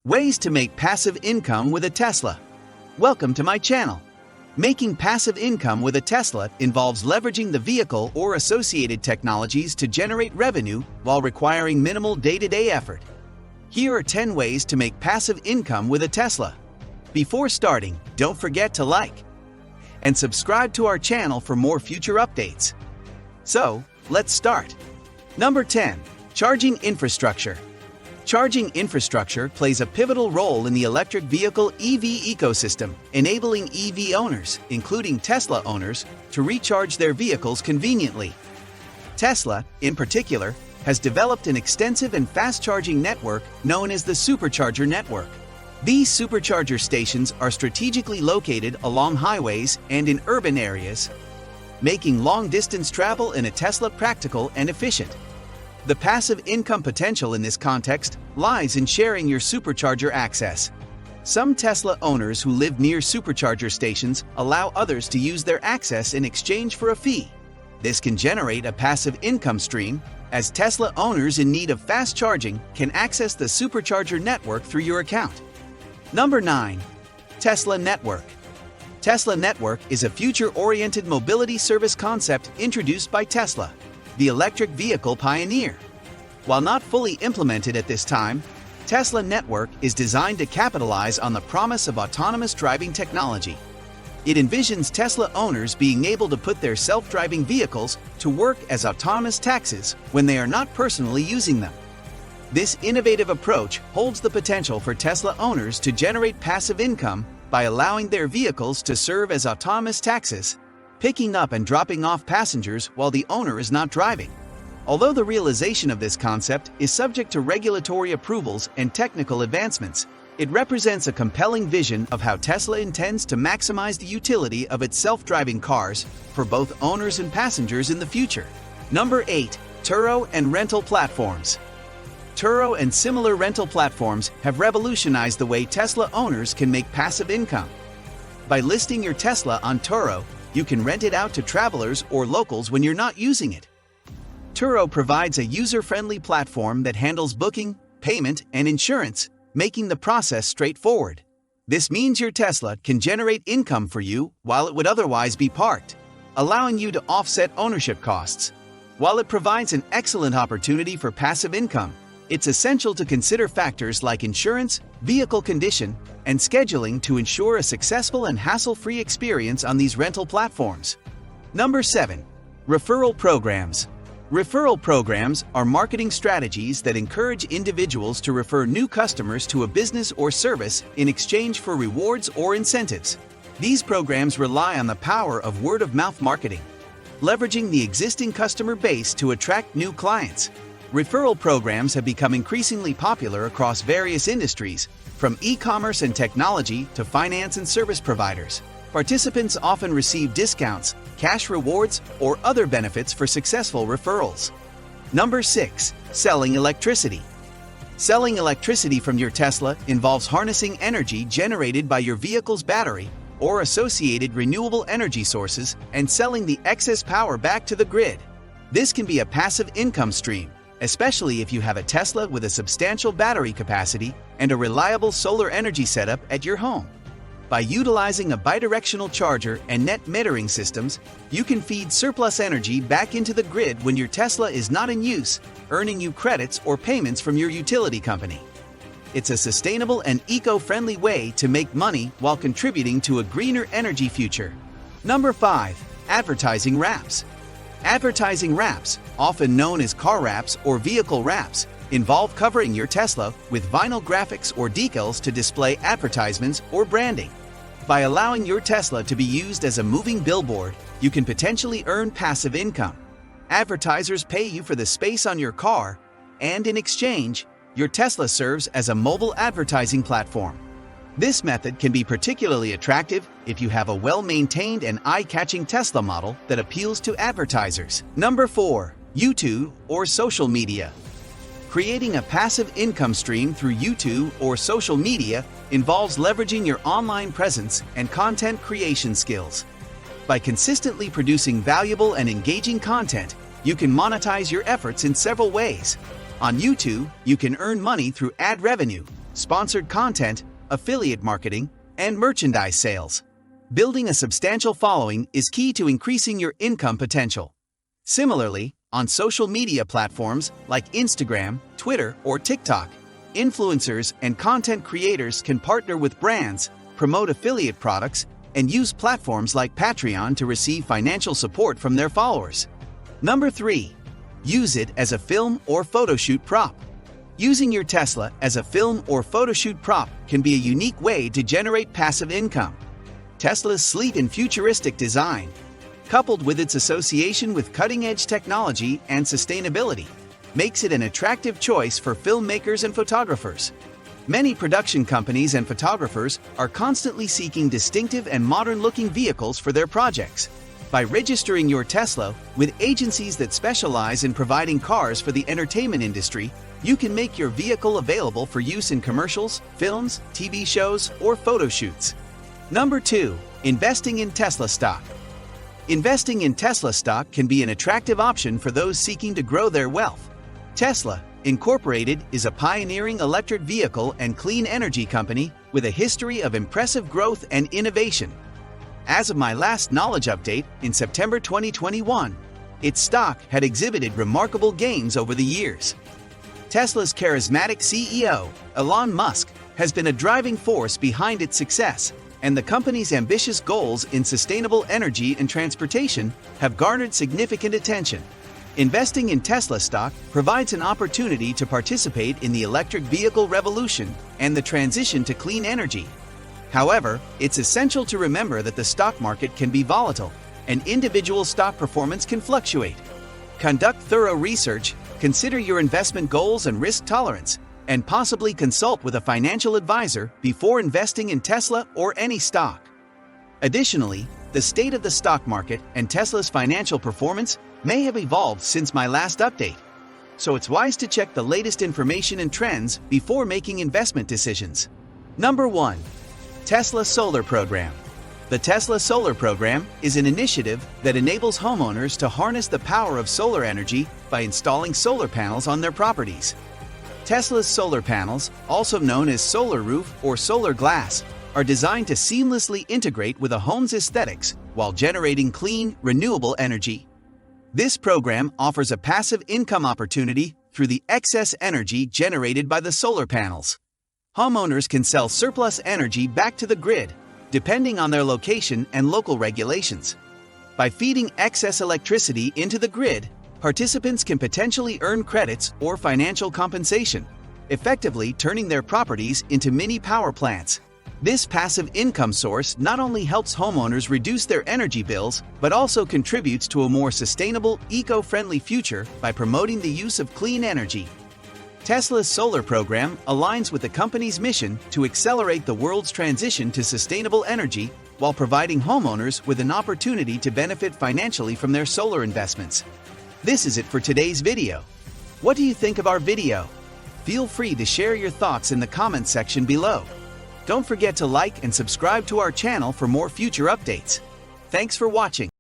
Ways to make passive income with a Tesla. Welcome to my channel. Making passive income with a Tesla involves leveraging the vehicle or associated technologies to generate revenue while requiring minimal day-to-day effort. Here are 10 ways to make passive income with a Tesla. Before starting, don't forget to like and subscribe to our channel for more future updates. So, let's start. Number 10. Charging infrastructure. Charging infrastructure plays a pivotal role in the electric vehicle EV ecosystem, enabling EV owners, including Tesla owners, to recharge their vehicles conveniently. Tesla, in particular, has developed an extensive and fast-charging network known as the supercharger network. These supercharger stations are strategically located along highways and in urban areas, making long-distance travel in a Tesla practical and efficient. The passive income potential in this context lies in sharing your supercharger access. Some Tesla owners who live near supercharger stations allow others to use their access in exchange for a fee. This can generate a passive income stream, as Tesla owners in need of fast charging can access the supercharger network through your account. Number 9. Tesla Network. Tesla Network is a future-oriented mobility service concept introduced by Tesla, the electric vehicle pioneer. While not fully implemented at this time, Tesla Network is designed to capitalize on the promise of autonomous driving technology. It envisions Tesla owners being able to put their self-driving vehicles to work as autonomous taxis when they are not personally using them. This innovative approach holds the potential for Tesla owners to generate passive income by allowing their vehicles to serve as autonomous taxis, picking up and dropping off passengers while the owner is not driving. Although the realization of this concept is subject to regulatory approvals and technical advancements, it represents a compelling vision of how Tesla intends to maximize the utility of its self-driving cars for both owners and passengers in the future. Number 8. Turo and rental platforms. Turo and similar rental platforms have revolutionized the way Tesla owners can make passive income. By listing your Tesla on Turo, you can rent it out to travelers or locals when you're not using it. Turo provides a user-friendly platform that handles booking, payment, and insurance, making the process straightforward. This means your Tesla can generate income for you while it would otherwise be parked, allowing you to offset ownership costs. While it provides an excellent opportunity for passive income, it's essential to consider factors like insurance, vehicle condition, and scheduling to ensure a successful and hassle-free experience on these rental platforms. Number 7. Referral programs. Referral programs are marketing strategies that encourage individuals to refer new customers to a business or service in exchange for rewards or incentives. These programs rely on the power of word-of-mouth marketing, leveraging the existing customer base to attract new clients. Referral programs have become increasingly popular across various industries, from e-commerce and technology to finance and service providers. Participants often receive discounts, cash rewards, or other benefits for successful referrals. Number 6. Selling electricity. Selling electricity from your Tesla involves harnessing energy generated by your vehicle's battery or associated renewable energy sources and selling the excess power back to the grid. This can be a passive income stream, especially if you have a Tesla with a substantial battery capacity and a reliable solar energy setup at your home. By utilizing a bidirectional charger and net metering systems, you can feed surplus energy back into the grid when your Tesla is not in use, earning you credits or payments from your utility company. It's a sustainable and eco-friendly way to make money while contributing to a greener energy future. Number 5. Advertising wraps. Advertising wraps, often known as car wraps or vehicle wraps, involve covering your Tesla with vinyl graphics or decals to display advertisements or branding. By allowing your Tesla to be used as a moving billboard, you can potentially earn passive income. Advertisers pay you for the space on your car, and in exchange, your Tesla serves as a mobile advertising platform. This method can be particularly attractive if you have a well-maintained and eye-catching Tesla model that appeals to advertisers. Number 4. YouTube or social media. Creating a passive income stream through YouTube or social media involves leveraging your online presence and content creation skills. By consistently producing valuable and engaging content, you can monetize your efforts in several ways. On YouTube, you can earn money through ad revenue, sponsored content, affiliate marketing, and merchandise sales. Building a substantial following is key to increasing your income potential. Similarly, on social media platforms like Instagram, Twitter, or TikTok, influencers and content creators can partner with brands, promote affiliate products, and use platforms like Patreon to receive financial support from their followers. Number 3. Use it as a film or photoshoot prop. Using your Tesla as a film or photoshoot prop can be a unique way to generate passive income. Tesla's sleek and futuristic design, coupled with its association with cutting-edge technology and sustainability, makes it an attractive choice for filmmakers and photographers. Many production companies and photographers are constantly seeking distinctive and modern-looking vehicles for their projects. By registering your Tesla with agencies that specialize in providing cars for the entertainment industry, you can make your vehicle available for use in commercials, films, TV shows, or photo shoots. Number 2. Investing in Tesla stock. Investing in Tesla stock can be an attractive option for those seeking to grow their wealth. Tesla, Incorporated, is a pioneering electric vehicle and clean energy company with a history of impressive growth and innovation. As of my last knowledge update in September 2021, its stock had exhibited remarkable gains over the years. Tesla's charismatic CEO, Elon Musk, has been a driving force behind its success, and the company's ambitious goals in sustainable energy and transportation have garnered significant attention. Investing in Tesla stock provides an opportunity to participate in the electric vehicle revolution and the transition to clean energy. However, it's essential to remember that the stock market can be volatile, and individual stock performance can fluctuate. Conduct thorough research, consider your investment goals and risk tolerance, and possibly consult with a financial advisor before investing in Tesla or any stock. Additionally, the state of the stock market and Tesla's financial performance may have evolved since my last update, so it's wise to check the latest information and trends before making investment decisions. Number 1. Tesla Solar Program. The Tesla Solar Program is an initiative that enables homeowners to harness the power of solar energy by installing solar panels on their properties. Tesla's solar panels, also known as solar roof or solar glass, are designed to seamlessly integrate with a home's aesthetics while generating clean, renewable energy. This program offers a passive income opportunity through the excess energy generated by the solar panels. Homeowners can sell surplus energy back to the grid, depending on their location and local regulations. By feeding excess electricity into the grid, participants can potentially earn credits or financial compensation, effectively turning their properties into mini power plants. This passive income source not only helps homeowners reduce their energy bills, but also contributes to a more sustainable, eco-friendly future by promoting the use of clean energy. Tesla's solar program aligns with the company's mission to accelerate the world's transition to sustainable energy while providing homeowners with an opportunity to benefit financially from their solar investments. This is it for today's video. What do you think of our video? Feel free to share your thoughts in the comments section below. Don't forget to like and subscribe to our channel for more future updates. Thanks for watching.